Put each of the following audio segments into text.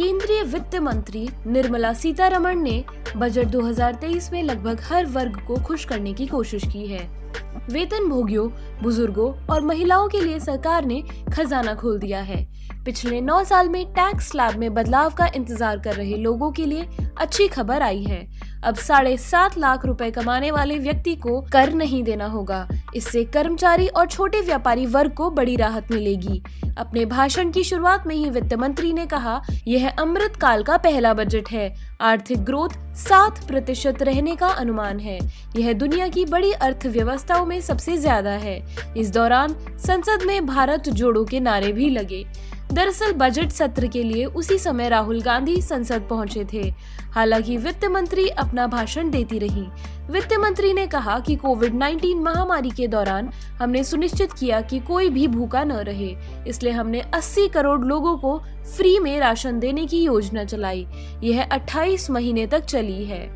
केंद्रीय वित्त मंत्री निर्मला सीतारमण ने बजट 2023 में लगभग हर वर्ग को खुश करने की कोशिश की है। वेतन भोगियों, बुजुर्गों और महिलाओं के लिए सरकार ने खजाना खोल दिया है। पिछले 9 साल में टैक्स स्लैब में बदलाव का इंतजार कर रहे लोगों के लिए अच्छी खबर आई है। अब 7.5 लाख रुपए कमाने वाले व्यक्ति को कर नहीं देना होगा। इससे कर्मचारी और छोटे व्यापारी वर्ग को बड़ी राहत मिलेगी। अपने भाषण की शुरुआत में ही वित्त मंत्री ने कहा, यह अमृत काल का पहला बजट है। आर्थिक ग्रोथ 7% रहने का अनुमान है। यह दुनिया की बड़ी अर्थव्यवस्थाओं में सबसे ज्यादा है। इस दौरान संसद में भारत जोड़ो के नारे भी लगे। दरअसल बजट सत्र के लिए उसी समय राहुल गांधी संसद पहुंचे थे। हालांकि वित्त मंत्री अपना भाषण देती रही। वित्त मंत्री ने कहा कि कोविड-19 महामारी के दौरान हमने सुनिश्चित किया कि कोई भी भूखा न रहे, इसलिए हमने 80 करोड़ लोगों को फ्री में राशन देने की योजना चलाई। यह 28 महीने तक चली है।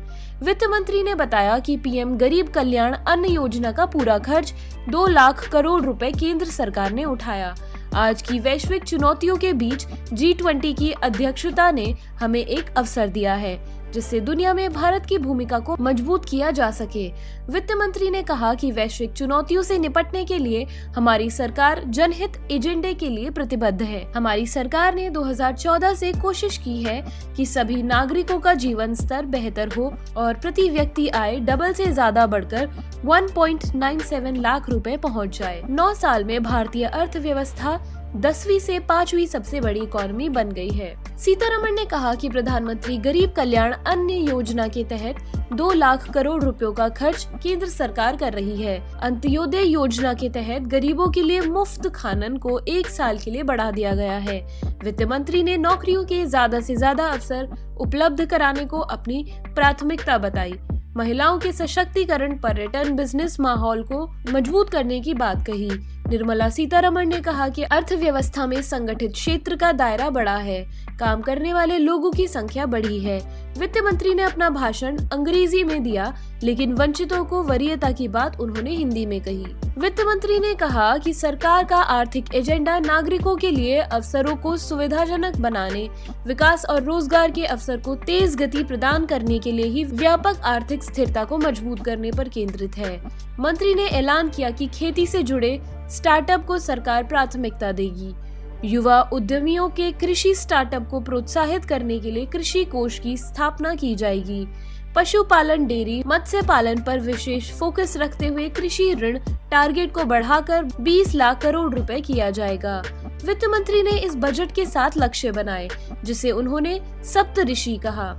वित्त मंत्री ने बताया कि पीएम गरीब कल्याण अन्न योजना का पूरा खर्च 2 लाख करोड़ रुपए केंद्र सरकार ने उठाया। आज की वैश्विक चुनौतियों के बीच G20 की अध्यक्षता ने हमें एक अवसर दिया है, जिससे दुनिया में भारत की भूमिका को मजबूत किया जा सके। वित्त मंत्री ने कहा कि वैश्विक चुनौतियों से निपटने के लिए हमारी सरकार जनहित एजेंडे के लिए प्रतिबद्ध है। हमारी सरकार ने 2014 से कोशिश की है कि सभी नागरिकों का जीवन स्तर बेहतर हो और प्रति व्यक्ति आय डबल से ज्यादा बढ़कर 1.97 लाख रुपए पहुंच जाए। 9 साल में भारतीय अर्थव्यवस्था 10वीं से 5वीं सबसे बड़ी इकोनॉमी बन गई है। सीतारमण ने कहा कि प्रधानमंत्री गरीब कल्याण अन्न योजना के तहत 2 लाख करोड़ रुपयों का खर्च केंद्र सरकार कर रही है। अंत्योदय योजना के तहत गरीबों के लिए मुफ्त खानन को 1 साल के लिए बढ़ा दिया गया है। वित्त मंत्री ने नौकरियों के ज्यादा से ज्यादा अवसर उपलब्ध कराने को अपनी प्राथमिकता बताई। महिलाओं के सशक्तिकरण, पर्यटन, बिजनेस माहौल को मजबूत करने की बात कही। निर्मला सीतारमण ने कहा कि अर्थव्यवस्था में संगठित क्षेत्र का दायरा बढ़ा है, काम करने वाले लोगों की संख्या बढ़ी है। वित्त मंत्री ने अपना भाषण अंग्रेजी में दिया, लेकिन वंचितों को वरीयता की बात उन्होंने हिंदी में कही। वित्त मंत्री ने कहा कि सरकार का आर्थिक एजेंडा नागरिकों के लिए अवसरों को सुविधाजनक बनाने, विकास और रोजगार के अवसर को तेज गति प्रदान करने के लिए ही व्यापक आर्थिक स्थिरता को मजबूत करने पर केंद्रित है। मंत्री ने ऐलान किया कि खेती से जुड़े स्टार्टअप को सरकार प्राथमिकता देगी। युवा उद्यमियों के कृषि स्टार्टअप को प्रोत्साहित करने के लिए कृषि कोष की स्थापना की जाएगी। पशुपालन, डेयरी, मत्स्य पालन पर विशेष फोकस रखते हुए कृषि ऋण टारगेट को बढ़ाकर 20 लाख करोड़ रुपए किया जाएगा। वित्त मंत्री ने इस बजट के 7 लक्ष्य बनाए, जिसे उन्होंने सप्तऋषि कहा।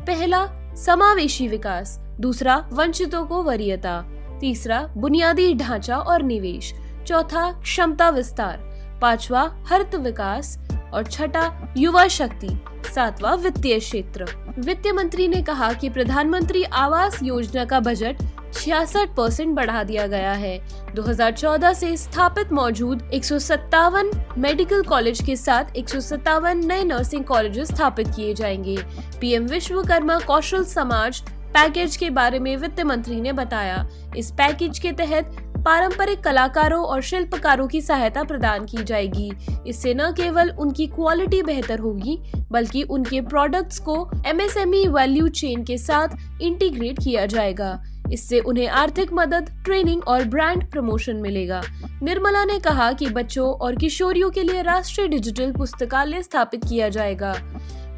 पहला, समावेशी विकास। दूसरा, वंचितों को वरीयता। तीसरा, बुनियादी ढांचा और निवेश। चौथा, क्षमता विस्तार। पांचवा, हरित विकास और छठा, युवा शक्ति। सातवां, वित्तीय क्षेत्र। वित्त मंत्री ने कहा कि प्रधानमंत्री आवास योजना का बजट 66% बढ़ा दिया गया है। 2014 से स्थापित मौजूद 157 मेडिकल कॉलेज के साथ 157 नए नर्सिंग कॉलेजेस स्थापित किए जाएंगे। पीएम विश्वकर्मा कौशल समाज पैकेज के बारे में वित्त मंत्री ने बताया। इस पैकेज के तहत पारंपरिक कलाकारों और शिल्पकारों की सहायता प्रदान की जाएगी। इससे न केवल उनकी क्वालिटी बेहतर होगी, बल्कि उनके प्रोडक्ट्स को एमएसएमई वैल्यू चेन के साथ इंटीग्रेट किया जाएगा। इससे उन्हें आर्थिक मदद, ट्रेनिंग और ब्रांड प्रमोशन मिलेगा। निर्मला ने कहा कि बच्चों और किशोरियों के लिए राष्ट्रीय डिजिटल पुस्तकालय स्थापित किया जाएगा।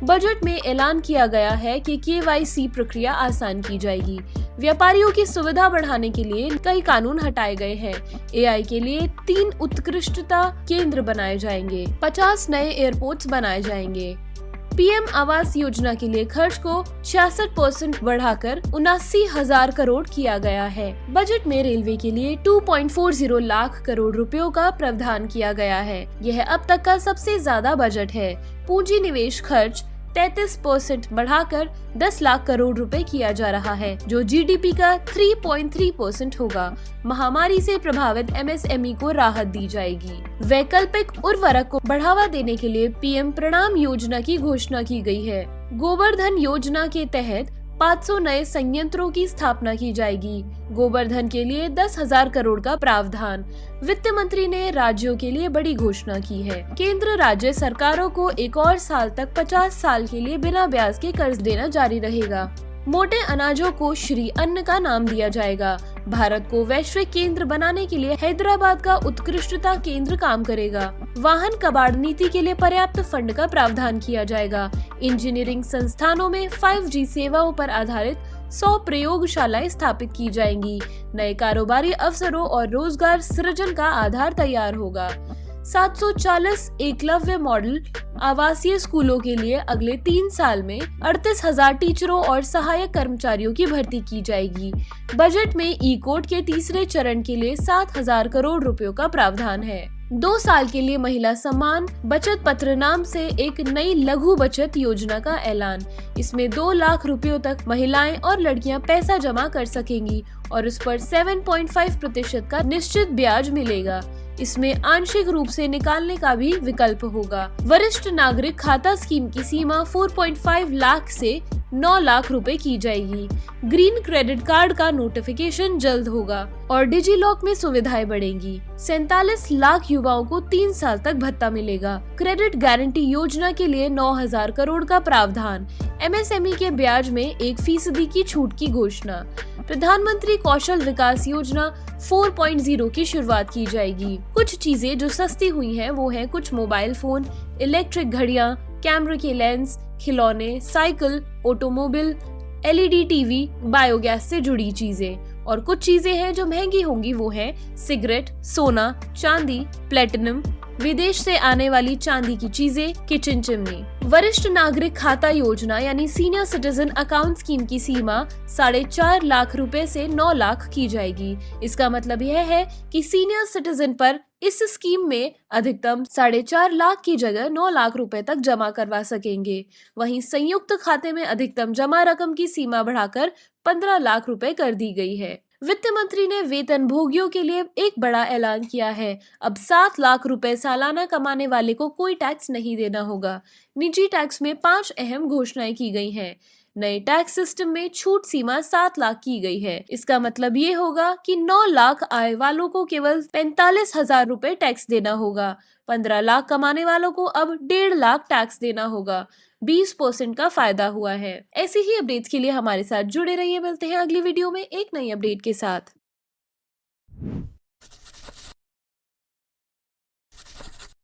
बजट में ऐलान किया गया है कि KYC प्रक्रिया आसान की जाएगी। व्यापारियों की सुविधा बढ़ाने के लिए कई कानून हटाए गए हैं। AI के लिए 3 उत्कृष्टता केंद्र बनाए जाएंगे। 50 नए एयरपोर्ट्स बनाए जाएंगे। पीएम आवास योजना के लिए खर्च को 66% बढ़ाकर 79,000 करोड़ किया गया है। बजट में रेलवे के लिए 2.40 लाख करोड़ रुपयों का प्रावधान किया गया है। यह अब तक का सबसे ज्यादा बजट है। पूंजी निवेश खर्च 33% बढ़ाकर 10 लाख करोड़ रुपए किया जा रहा है, जो जीडीपी का 3.3% होगा। महामारी से प्रभावित एमएसएमई को राहत दी जाएगी। वैकल्पिक उर्वरक को बढ़ावा देने के लिए पीएम प्रणाम योजना की घोषणा की गई है। गोबर धन योजना के तहत 500 नए संयंत्रों की स्थापना की जाएगी। गोबर धन के लिए 10,000 करोड़ का प्रावधान। वित्त मंत्री ने राज्यों के लिए बड़ी घोषणा की है। केंद्र राज्य सरकारों को एक और साल तक 50 साल के लिए बिना ब्याज के कर्ज देना जारी रहेगा। मोटे अनाजों को श्री अन्न का नाम दिया जाएगा। भारत को वैश्विक केंद्र बनाने के लिए हैदराबाद का उत्कृष्टता केंद्र काम करेगा। वाहन कबाड़ नीति के लिए पर्याप्त फंड का प्रावधान किया जाएगा। इंजीनियरिंग संस्थानों में 5G सेवाओं पर आधारित 100 प्रयोगशालाएं स्थापित की जाएंगी। नए कारोबारी अवसरों और रोजगार सृजन का आधार तैयार होगा। 740 एकलव्य मॉडल आवासीय स्कूलों के लिए अगले 3 साल में 38,000 टीचरों और सहायक कर्मचारियों की भर्ती की जाएगी। बजट में ई कोड के तीसरे चरण के लिए 7,000 करोड़ रुपयों का प्रावधान है। 2 साल के लिए महिला सम्मान बचत पत्र नाम से एक नई लघु बचत योजना का ऐलान। इसमें 2 लाख रुपयों तक महिलाएं और लड़कियां पैसा जमा कर सकेंगी और उस पर 7.5% का निश्चित ब्याज मिलेगा। इसमें आंशिक रूप से निकालने का भी विकल्प होगा। वरिष्ठ नागरिक खाता स्कीम की सीमा 4.5 लाख से 9 लाख रुपए की जाएगी। ग्रीन क्रेडिट कार्ड का नोटिफिकेशन जल्द होगा और डिजी लॉक में सुविधाएं बढ़ेंगी। 47 लाख युवाओं को 3 साल तक भत्ता मिलेगा। क्रेडिट गारंटी योजना के लिए 9,000 करोड़ का प्रावधान। MSME के ब्याज में 1% की छूट की घोषणा। प्रधानमंत्री कौशल विकास योजना 4.0 की शुरुआत की जाएगी। कुछ चीजें जो सस्ती हुई हैं वो हैं कुछ मोबाइल फोन, इलेक्ट्रिक घड़ियां, कैमरे के लेंस, खिलौने, cycle, automobile, LED TV, biogas से जुड़ी चीजें। और कुछ चीजें हैं जो महंगी होंगी वो हैं सिगरेट, सोना, चांदी, प्लेटिनम, विदेश से आने वाली चांदी की चीजें, किचन चिमनी। वरिष्ठ नागरिक खाता योजना यानी सीनियर सिटीजन अकाउंट स्कीम की सीमा 4.5 लाख रुपए से 9 लाख की जाएगी। इसका मतलब यह है कि सीनियर सिटीजन पर इस स्कीम में अधिकतम 4.5 लाख की जगह 9 लाख रुपए तक जमा करवा सकेंगे। वहीं संयुक्त खाते में अधिकतम जमा रकम की सीमा बढ़ाकर 15 लाख रुपए कर दी गई है। वित्त मंत्री ने वेतन भोगियों के लिए एक बड़ा ऐलान किया है। अब 7 लाख रुपए सालाना कमाने वाले को कोई टैक्स नहीं देना होगा। निजी टैक्स में 5 अहम घोषणाएं की गई हैं। नए टैक्स सिस्टम में छूट सीमा 7 लाख की गई है। इसका मतलब ये होगा कि 9 लाख आय वालों को केवल 45,000 रुपए टैक्स देना होगा। 15 लाख कमाने वालों को अब 1.5 लाख टैक्स देना होगा। 20% का फायदा हुआ है। ऐसी ही अपडेट्स के लिए हमारे साथ जुड़े रहिए। मिलते हैं अगली वीडियो में एक नई अपडेट के साथ।